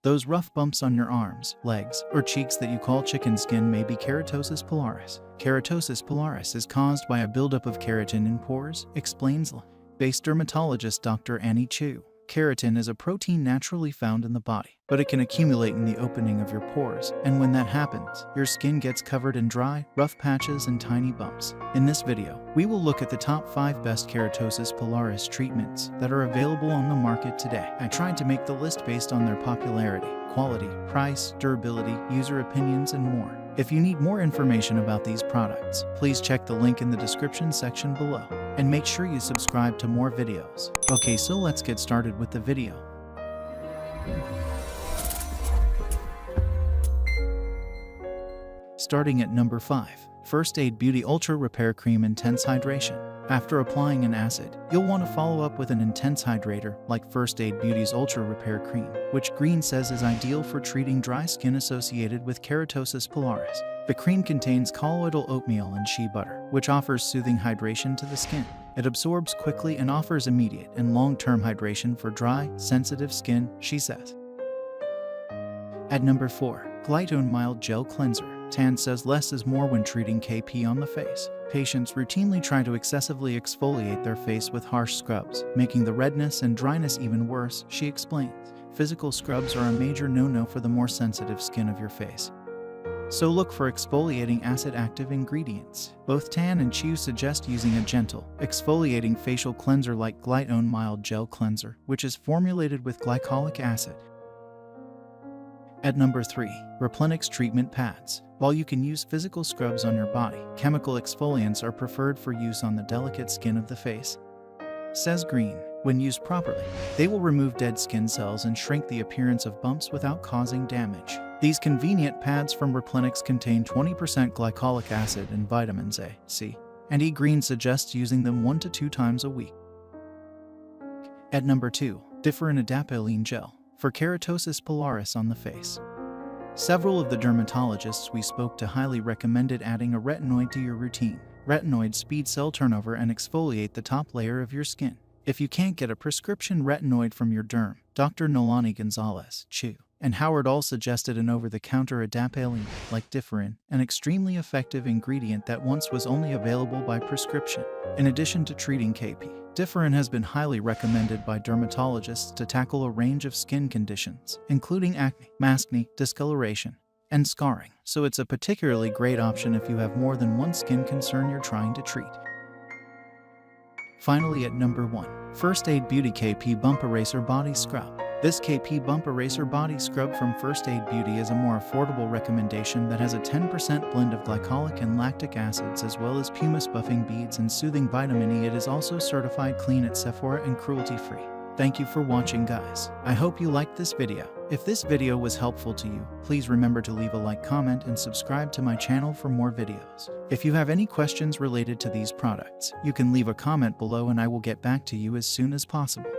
Those rough bumps on your arms, legs, or cheeks that you call chicken skin may be keratosis pilaris. Keratosis pilaris is caused by a buildup of keratin in pores, explains based dermatologist Dr. Annie Chu. Keratin is a protein naturally found in the body, but it can accumulate in the opening of your pores, and when that happens, your skin gets covered in dry, rough patches and tiny bumps. In this video, we will look at the top 5 best keratosis pilaris treatments that are available on the market today. I tried to make the list based on their popularity, quality, price, durability, user opinions, and more. If you need more information about these products, please check the link in the description section below. And make sure you subscribe to more videos. Okay, so let's get started with the video. Starting at number 5. First Aid Beauty Ultra Repair Cream Intense Hydration. After applying an acid, you'll want to follow up with an intense hydrator like First Aid Beauty's Ultra Repair Cream, which Green says is ideal for treating dry skin associated with keratosis pilaris. The cream contains colloidal oatmeal and shea butter, which offers soothing hydration to the skin. It absorbs quickly and offers immediate and long-term hydration for dry, sensitive skin, she says. At number 4. Glytone Mild Gel Cleanser. Tan says less is more when treating KP on the face. Patients routinely try to excessively exfoliate their face with harsh scrubs, making the redness and dryness even worse, she explains. Physical scrubs are a major no-no for the more sensitive skin of your face. So look for exfoliating acid-active ingredients. Both Tan and Chu suggest using a gentle, exfoliating facial cleanser like Glytone Mild Gel Cleanser, which is formulated with glycolic acid. At number 3. Replenix Treatment Pads. While you can use physical scrubs on your body, chemical exfoliants are preferred for use on the delicate skin of the face. Says Green, when used properly, they will remove dead skin cells and shrink the appearance of bumps without causing damage. These convenient pads from Replenix contain 20% glycolic acid and vitamins A, C, and E. Green suggests using them 1 to 2 times a week. At number 2. Differin Adapalene Gel. For keratosis pilaris on the face. Several of the dermatologists we spoke to highly recommended adding a retinoid to your routine. Retinoids speed cell turnover and exfoliate the top layer of your skin. If you can't get a prescription retinoid from your derm, Dr. Nolani Gonzalez, Chu, and Howard all suggested an over-the-counter adapalene, like Differin, an extremely effective ingredient that once was only available by prescription. In addition to treating KP, Differin has been highly recommended by dermatologists to tackle a range of skin conditions, including acne, maskne, discoloration, and scarring, so it's a particularly great option if you have more than one skin concern you're trying to treat. Finally, at number 1. First Aid Beauty KP Bump Eraser Body Scrub. This KP Bump Eraser Body Scrub from First Aid Beauty is a more affordable recommendation that has a 10% blend of glycolic and lactic acids as well as pumice buffing beads and soothing vitamin E. It is also certified clean at Sephora and cruelty-free. Thank you for watching, guys. I hope you liked this video. If this video was helpful to you, please remember to leave a like, comment, and subscribe to my channel for more videos. If you have any questions related to these products, you can leave a comment below and I will get back to you as soon as possible.